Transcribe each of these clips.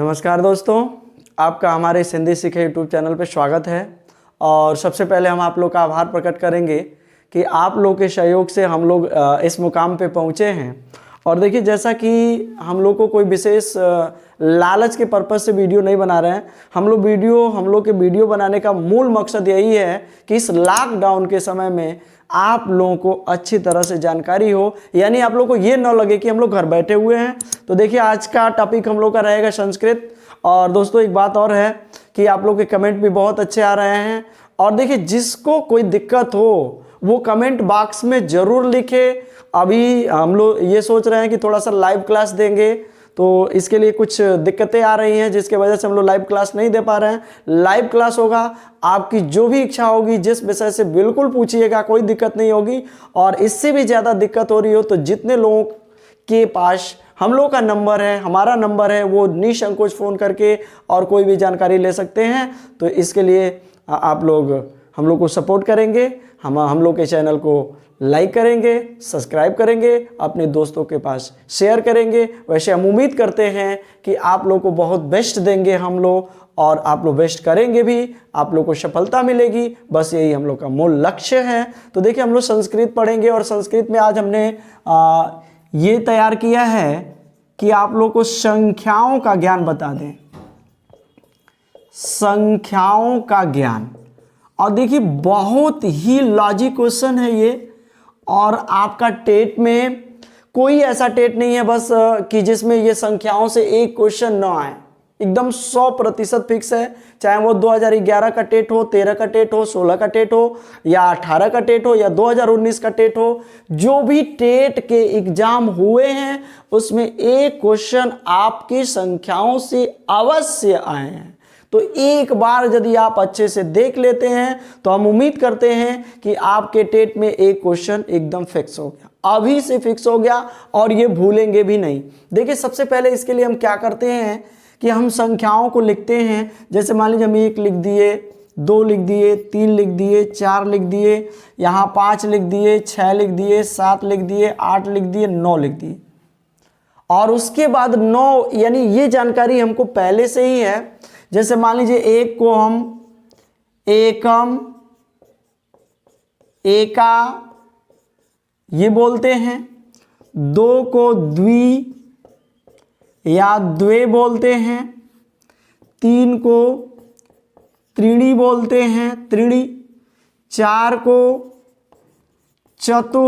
नमस्कार दोस्तों, आपका हमारे हिंदी सीखे यूट्यूब चैनल पर स्वागत है। और सबसे पहले हम आप लोग का आभार प्रकट करेंगे कि आप लोग के सहयोग से हम लोग इस मुकाम पे पहुँचे हैं। और देखिए, जैसा कि हम लोग को कोई विशेष लालच के पर्पज़ से वीडियो नहीं बना रहे हैं। हम लोग के वीडियो बनाने का मूल मकसद यही है कि इस लॉकडाउन के समय में आप लोगों को अच्छी तरह से जानकारी हो, यानी आप लोग को ये न लगे कि हम लोग घर बैठे हुए हैं। तो देखिए, आज का टॉपिक हम लोग का रहेगा संस्कृत। और दोस्तों, एक बात और है कि आप लोग के कमेंट भी बहुत अच्छे आ रहे हैं। और देखिए, जिसको कोई दिक्कत हो वो कमेंट बॉक्स में ज़रूर लिखे। अभी हम लोग ये सोच रहे हैं कि थोड़ा सा लाइव क्लास देंगे, तो इसके लिए कुछ दिक्कतें आ रही हैं, जिसके वजह से हम लोग लाइव क्लास नहीं दे पा रहे हैं। लाइव क्लास होगा, आपकी जो भी इच्छा होगी जिस विषय से बिल्कुल पूछिएगा, कोई दिक्कत नहीं होगी। और इससे भी ज़्यादा दिक्कत हो रही हो तो जितने लोगों के पास हम लोग का नंबर है, हमारा नंबर है, वो निसंकोच फ़ोन करके और कोई भी जानकारी ले सकते हैं। तो इसके लिए आप लोग हम लोग को सपोर्ट करेंगे, हम लोग के चैनल को लाइक करेंगे, सब्सक्राइब करेंगे, अपने दोस्तों के पास शेयर करेंगे। वैसे हम उम्मीद करते हैं कि आप लोग को बहुत बेस्ट देंगे हम लोग, और आप लोग बेस्ट करेंगे भी, आप लोग को सफलता मिलेगी। बस यही हम लोग का मूल लक्ष्य है। तो देखिए, हम लोग संस्कृत पढ़ेंगे और संस्कृत में आज हमने ये तैयार किया है कि आप लोग को संख्याओं का ज्ञान बता दें, संख्याओं का ज्ञान। और देखिए, बहुत ही लॉजिक क्वेश्चन है ये। और आपका टेट में कोई ऐसा टेट नहीं है बस कि जिसमें ये संख्याओं से एक क्वेश्चन ना आए। एकदम 100% फिक्स है। चाहे वो 2011 का टेट हो, 13 का टेट हो, 16 का टेट हो, या 18 का टेट हो, या 2019 का टेट हो, जो भी टेट के एग्जाम हुए हैं उसमें एक क्वेश्चन आपकी संख्याओं से अवश्य आए हैं। तो एक बार यदि आप अच्छे से देख लेते हैं तो हम उम्मीद करते हैं कि आपके टेट में एक क्वेश्चन एकदम फिक्स हो गया, अभी से फिक्स हो गया, और ये भूलेंगे भी नहीं। देखिए, सबसे पहले इसके लिए हम क्या करते हैं कि हम संख्याओं को लिखते हैं। जैसे मान लीजिए हम 1 लिख दिए, 2 लिख दिए, 3 लिख दिए, 4 लिख दिए, यहाँ 5 लिख दिए, 6 लिख दिए, 7 लिख दिए, 8 लिख दिए, 9 लिख दिए। और उसके बाद 9, यानी ये जानकारी हमको पहले से ही है। जैसे मान लीजिए 1 को हम एकम, एका ये बोलते हैं, 2 को द्वि या द्वे बोलते हैं, 3 को त्रीणी बोलते हैं, त्रीणी, 4 को चतु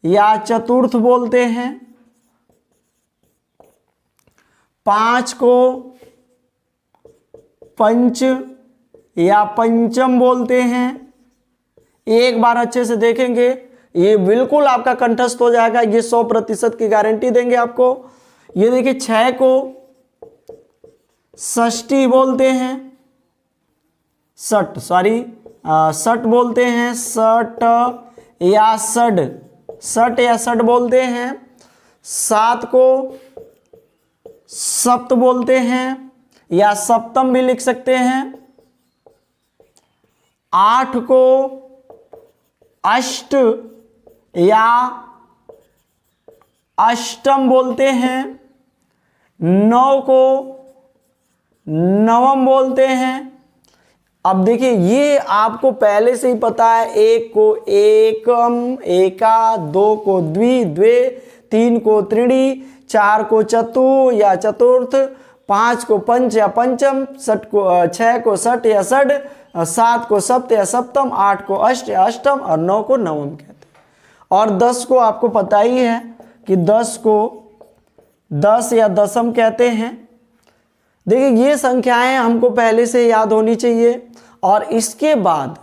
या चतुर्थ बोलते हैं, 5 को पंच या पंचम बोलते हैं। एक बार अच्छे से देखेंगे, ये बिल्कुल आपका कंठस्थ हो जाएगा, ये 100% की गारंटी देंगे आपको। ये देखिए, 6 को षष्ठी बोलते हैं, षट बोलते हैं, षट या षड बोलते हैं। 7 को सप्त बोलते हैं या सप्तम भी लिख सकते हैं। 8 को अष्ट या अष्टम बोलते हैं। 9 को नवम बोलते हैं। अब देखिए, ये आपको पहले से ही पता है। 1 को एकम, एका, 2 को द्वि, द्वे, 3 को त्रीणी, 4 को चतु या चतुर्थ, 5 को पंच या पंचम, 6 को षट या षड, 7 को सप्त या सप्तम, 8 को अष्ट या अष्टम, और 9 को नवम कहते हैं। और 10 को आपको पता ही है कि 10 को दस या दशम कहते हैं। देखिए, ये संख्याएं हमको पहले से याद होनी चाहिए। और इसके बाद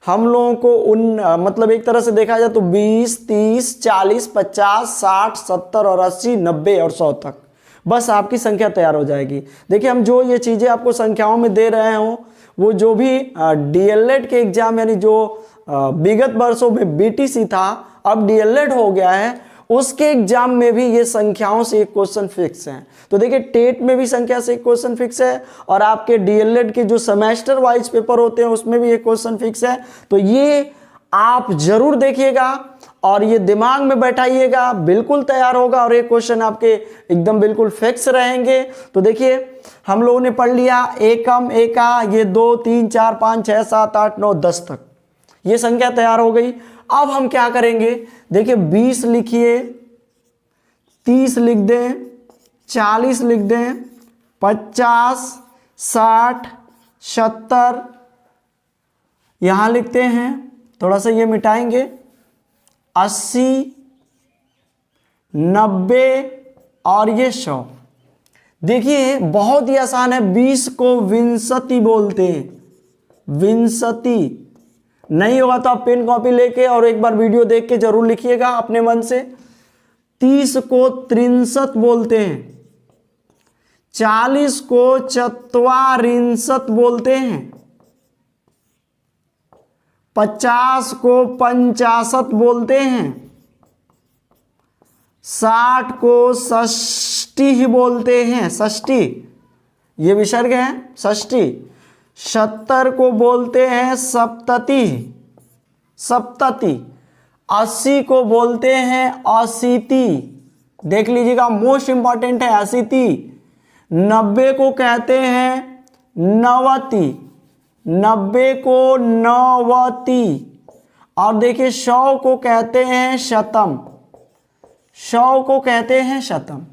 हम लोगों को मतलब एक तरह से देखा जाए तो 20, 30, 40, 50, 60, 70 और 80, 90 और 100 तक बस आपकी संख्या तैयार हो जाएगी। देखिए, हम जो ये चीज़ें आपको संख्याओं में दे रहे हों, वो जो भी डीएलएड के एग्जाम, यानी जो विगत वर्षों में बीटीसी था, अब डीएलएड हो गया है, उसके एग्जाम में भी ये संख्याओं से एक क्वेश्चन फिक्स है। तो देखिए, टेट में भी संख्या से एक क्वेश्चन फिक्स है, और आपके डीएलएड के जो सेमेस्टर वाइज पेपर होते हैं उसमें भी एक क्वेश्चन फिक्स है। तो ये आप जरूर देखिएगा। और ये दिमाग में बैठाइएगा, बिल्कुल तैयार होगा और ये क्वेश्चन आपके एकदम बिल्कुल फिक्स रहेंगे। तो देखिए हम लोगों ने पढ़ लिया एकम, एका, ये 2 3 4 5 6 7 8 9 10 तक ये संख्या तैयार हो गई। अब हम क्या करेंगे, देखिए 20 लिखिए, 30 लिख दें, 40 लिख दें, 50 60 70 यहाँ लिखते हैं, थोड़ा सा ये मिटाएंगे, 80 90 और ये 100। देखिए बहुत ही आसान है, 20 को विंशति बोलते हैं, विंशति। नहीं होगा तो आप पेन कॉपी लेके और एक बार वीडियो देख के जरूर लिखिएगा अपने मन से। 30 को त्रिंशत बोलते हैं, 40 को चत्वारिंशत बोलते हैं, 50 को पंचाशत बोलते हैं, 60 को षष्ठी बोलते हैं, षष्ठी ये विसर्ग है षष्ठी। 70 को बोलते हैं सप्तति, सप्तति। 80 को बोलते हैं अशीति, देख लीजिएगा मोस्ट इंपॉर्टेंट है अशीति। 90 को कहते हैं नवति, 90 को नवति। और देखिए 100 को कहते हैं शतम, 100 को कहते हैं शतम।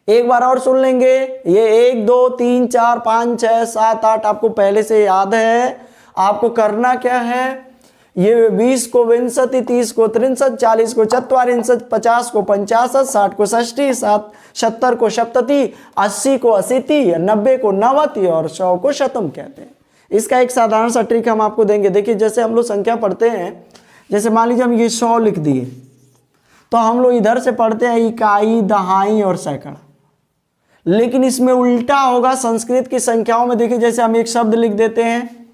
एक बार और सुन लेंगे, ये 1 2 3 4 5 6 7 8 आपको पहले से याद है। आपको करना क्या है, ये 20 को विंशति, 30 को त्रिंशत, 40 को चत्वारिंशत, 50 को पंचाशत, 60 को षष्ठी, 70 को सप्तति, 80 को अशीति, 90 को नवति और 100 को शतम कहते हैं। इसका एक साधारण सा ट्रिक हम आपको देंगे। देखिए जैसे हम लोग संख्या पढ़ते हैं, जैसे मान लीजिए हम ये 100 लिख दिए, तो हम लोग इधर से पढ़ते हैं इकाई, दहाई और सैकड़ा, लेकिन इसमें उल्टा होगा संस्कृत की संख्याओं में। देखिए जैसे हम एक शब्द लिख देते हैं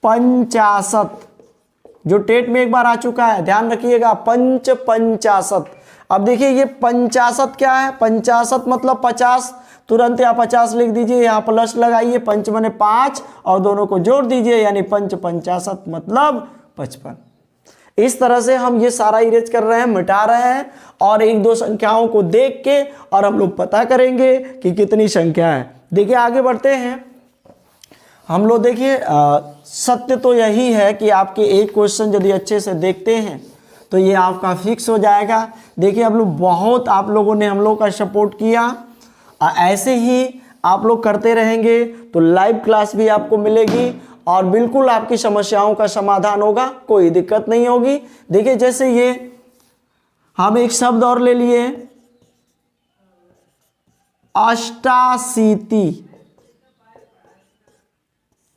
पंचाशत, जो टेट में एक बार आ चुका है, ध्यान रखिएगा, पंचाशत। अब देखिए ये पंचाशत क्या है, पंचाशत मतलब 50, तुरंत यहाँ 50 लिख दीजिए, यहाँ प्लस लगाइए, पंच माने 5 और दोनों को जोड़ दीजिए, यानी पंचाशत मतलब 55। इस तरह से हम ये सारा इरेज कर रहे हैं, मिटा रहे हैं, और एक दो संख्याओं को देख के और हम लोग पता करेंगे कि कितनी संख्या है। देखिए आगे बढ़ते हैं हम लोग। देखिए सत्य तो यही है कि आपके एक क्वेश्चन यदि अच्छे से देखते हैं तो ये आपका फिक्स हो जाएगा। देखिए आप लोग बहुत, आप लोगों ने हम लोग का सपोर्ट किया, ऐसे ही आप लोग करते रहेंगे तो लाइव क्लास भी आपको मिलेगी और बिल्कुल आपकी समस्याओं का समाधान होगा, कोई दिक्कत नहीं होगी। देखिए जैसे ये हम एक शब्द और ले लिए अष्टाशीति,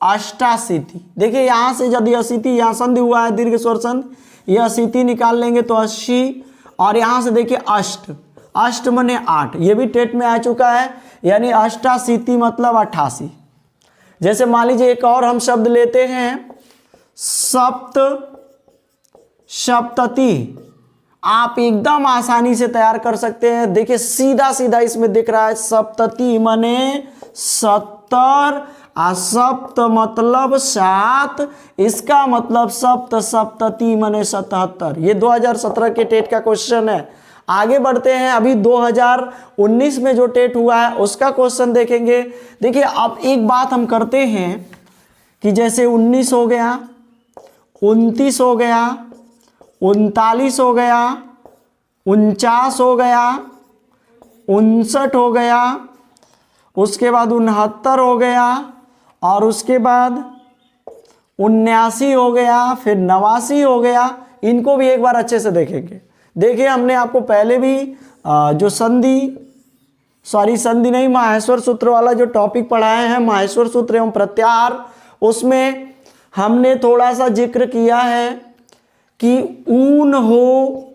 अष्टाशीति। देखिए यहां से यदि अशीति, यहां संधि हुआ है दीर्घ स्वर संधि, ये अशीति निकाल लेंगे तो 80, और यहां से देखिए अष्ट, अष्ट माने 8, ये भी टेट में आ चुका है, यानी अष्टाशीति मतलब 88। जैसे मान लीजिए एक और हम शब्द लेते हैं सप्तति, आप एकदम आसानी से तैयार कर सकते हैं। देखिए सीधा सीधा इसमें दिख रहा है, सप्तति माने 70, सप्त मतलब 7, इसका मतलब सप्तति माने 77। ये 2017 के टेट का क्वेश्चन है। आगे बढ़ते हैं, अभी 2019 में जो टेट हुआ है उसका क्वेश्चन देखेंगे। देखिए अब एक बात हम करते हैं कि जैसे 19 हो गया, 29 हो गया, 39 हो गया, 49 हो गया, 59 हो गया, उसके बाद 69 हो गया, और उसके बाद 79 हो गया, फिर 89 हो गया। इनको भी एक बार अच्छे से देखेंगे। देखिए हमने आपको पहले भी जो संधि नहीं, माहेश्वर सूत्र वाला जो टॉपिक पढ़ाए हैं, माहेश्वर सूत्र एवं प्रत्याहार, उसमें हमने थोड़ा सा जिक्र किया है कि ऊन हो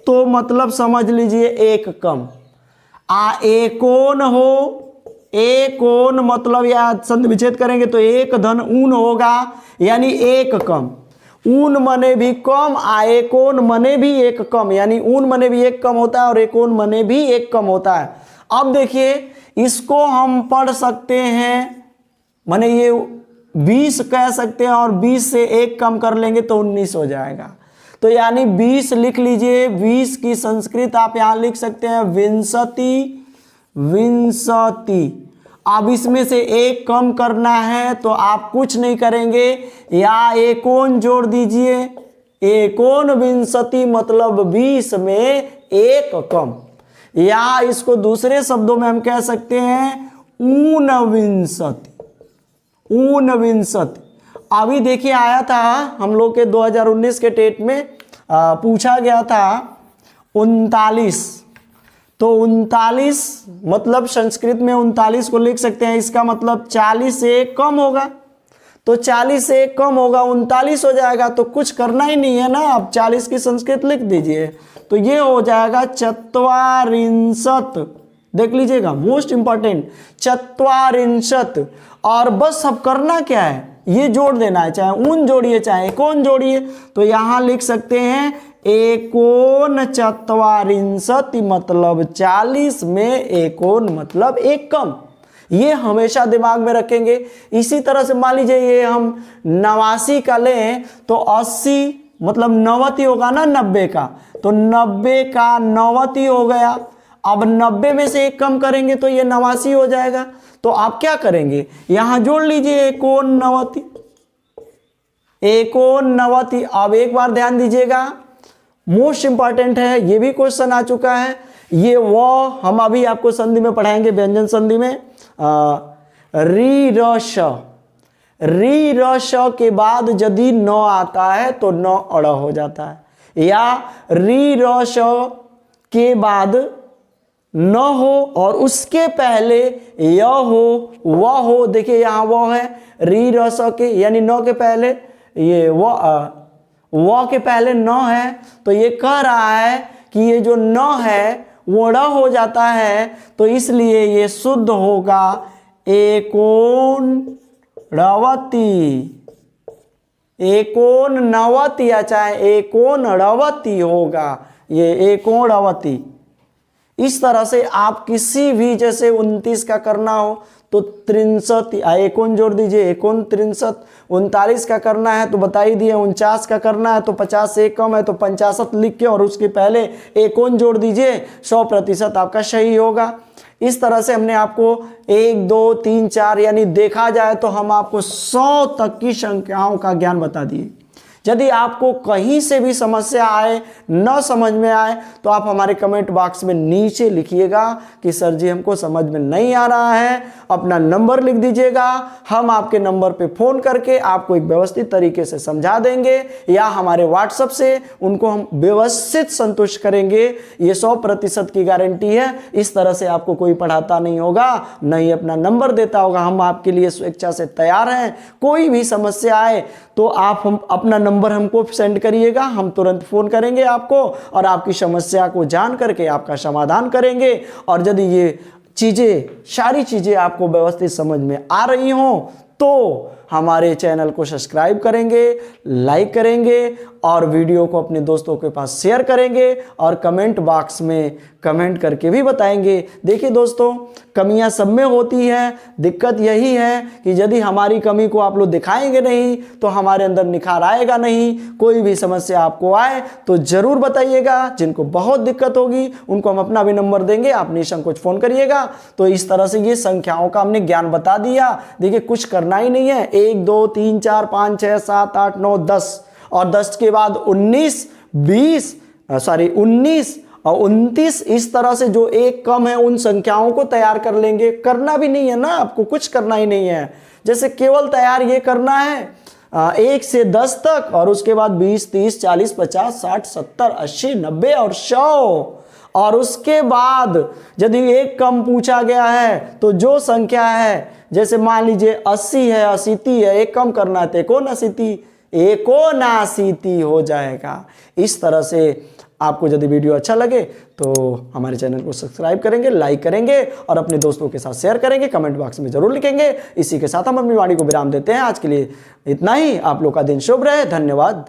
तो मतलब समझ लीजिए एक कम, एकोन हो, एकोन मतलब या संधि विच्छेद करेंगे तो एक धन ऊन होगा, यानी एक कम। ऊन मने भी कम, एकोन मने भी एक कम, यानी ऊन मने भी एक कम होता है और एकोन मने भी एक कम होता है। अब देखिए इसको हम पढ़ सकते हैं, माने ये 20 कह सकते हैं और 20 से 1 कम कर लेंगे तो 19 हो जाएगा। तो यानी 20 लिख लीजिए। 20 की संस्कृत आप यहां लिख सकते हैं विंशति, विंशति। अब इसमें से 1 कम करना है तो आप कुछ नहीं करेंगे, या एकोन जोड़ दीजिए। एकोन विंशति मतलब 20 में 1 कम, या इसको दूसरे शब्दों में हम कह सकते हैं ऊनविंशति, ऊनविंशति। अभी देखिए आया था हम लोग के 2019 के टेट में पूछा गया था 39। तो 39 मतलब संस्कृत में 39 को लिख सकते हैं, इसका मतलब 40 से 1 कम होगा। तो 40 से 1 कम होगा 39 हो जाएगा। तो कुछ करना ही नहीं है ना, आप 40 की संस्कृत लिख दीजिए। तो ये हो जाएगा चत्वारिंशत। देख लीजिएगा, मोस्ट इंपॉर्टेंट चत्वारिंशत। और बस अब करना क्या है, ये जोड़ देना है, चाहे ऊन जोड़िए चाहे एकोन जोड़िए। तो यहां लिख सकते हैं एकोन चत्वारिंशति मतलब 40 में एकोन मतलब 1 कम। ये हमेशा दिमाग में रखेंगे। इसी तरह से मान लीजिए ये हम 89 का लें तो 80 मतलब 90 होगा ना 90 का, तो 90 का 90 हो गया। अब 90 में से 1 कम करेंगे तो ये 89 हो जाएगा। तो आप क्या करेंगे, यहां जोड़ लीजिए एकोन 90, एकोन 90। अब एक बार ध्यान दीजिएगा, मोस्ट इंपॉर्टेंट है, ये भी क्वेश्चन आ चुका है। ये वो हम अभी आपको संधि में पढ़ाएंगे, व्यंजन संधि में। री र श, री र श के बाद यदि न आता है तो न अड़ हो जाता है, या री र श के बाद न हो और उसके पहले य हो व हो। देखिए यहाँ वो है री र स के, यानी न के पहले ये व के पहले न है। तो ये कह रहा है कि ये जो न है वो ड़ हो जाता है, तो इसलिए ये शुद्ध होगा एकोन ड़वती, एकोन नवती या चाहे एकोन ड़वती होगा, ये एकोन ड़वती। इस तरह से आप किसी भी, जैसे 29 का करना हो तो 63, एकोन जोड़ दीजिए, एकोन 63। 39 का करना है तो बता ही दिए, 49 का करना है तो 50 से 1 कम है तो 65 लिख के और उसके पहले एकोन जोड़ दीजिए, 100% आपका सही होगा। इस तरह से हमने आपको 1, 2, 3, 4 यानी देखा जाए तो हम आपको 100 तक की संख्याओं का ज्ञान बता दिए। यदि आपको कहीं से भी समस्या आए, न समझ में आए, तो आप हमारे कमेंट बॉक्स में नीचे लिखिएगा कि सर जी हमको समझ में नहीं आ रहा है। अपना नंबर लिख दीजिएगा, हम आपके नंबर पे फ़ोन करके आपको एक व्यवस्थित तरीके से समझा देंगे, या हमारे व्हाट्सएप से उनको हम व्यवस्थित संतुष्ट करेंगे। ये 100% की गारंटी है। इस तरह से आपको कोई पढ़ाता नहीं होगा, न ही अपना नंबर देता होगा। हम आपके लिए स्वेच्छा से तैयार हैं। कोई भी समस्या आए तो आप हम अपना नंबर हमको सेंड करिएगा, हम तुरंत फ़ोन करेंगे आपको और आपकी समस्या को जान करके आपका समाधान करेंगे। और यदि ये चीज़ें, सारी चीज़ें आपको व्यवस्थित समझ में आ रही हों तो हमारे चैनल को सब्सक्राइब करेंगे, लाइक करेंगे और वीडियो को अपने दोस्तों के पास शेयर करेंगे और कमेंट बॉक्स में कमेंट करके भी बताएंगे। देखिए दोस्तों, कमियां सब में होती है, दिक्कत यही है कि यदि हमारी कमी को आप लोग दिखाएंगे नहीं तो हमारे अंदर निखार आएगा नहीं। कोई भी समस्या आपको आए तो ज़रूर बताइएगा। जिनको बहुत दिक्कत होगी उनको हम अपना भी नंबर देंगे, आप निसंकोच फ़ोन करिएगा। तो इस तरह से ये संख्याओं का हमने ज्ञान बता दिया। देखिए कुछ करना ही नहीं है, 1, 2, 3, 4, 5, 6, 7, 8, 9, 10 और 10 के बाद 19 और 29। इस तरह से जो 1 कम है उन संख्याओं को तैयार कर लेंगे। करना भी नहीं है ना, आपको कुछ करना ही नहीं है। जैसे केवल तैयार ये करना है 1 से 10 तक, और उसके बाद 20, 30, 40, 50, 60, 70, 80, 90 और 100। और उसके बाद यदि 1 कम पूछा गया है तो जो संख्या है, जैसे मान लीजिए 80 है, 80 है, 1 कम करना है तो 79 हो जाएगा। इस तरह से आपको यदि वीडियो अच्छा लगे तो हमारे चैनल को सब्सक्राइब करेंगे, लाइक करेंगे और अपने दोस्तों के साथ शेयर करेंगे, कमेंट बॉक्स में जरूर लिखेंगे। इसी के साथ हम अपनी वाणी को विराम देते हैं। आज के लिए इतना ही। आप लोग का दिन शुभ रहे। धन्यवाद।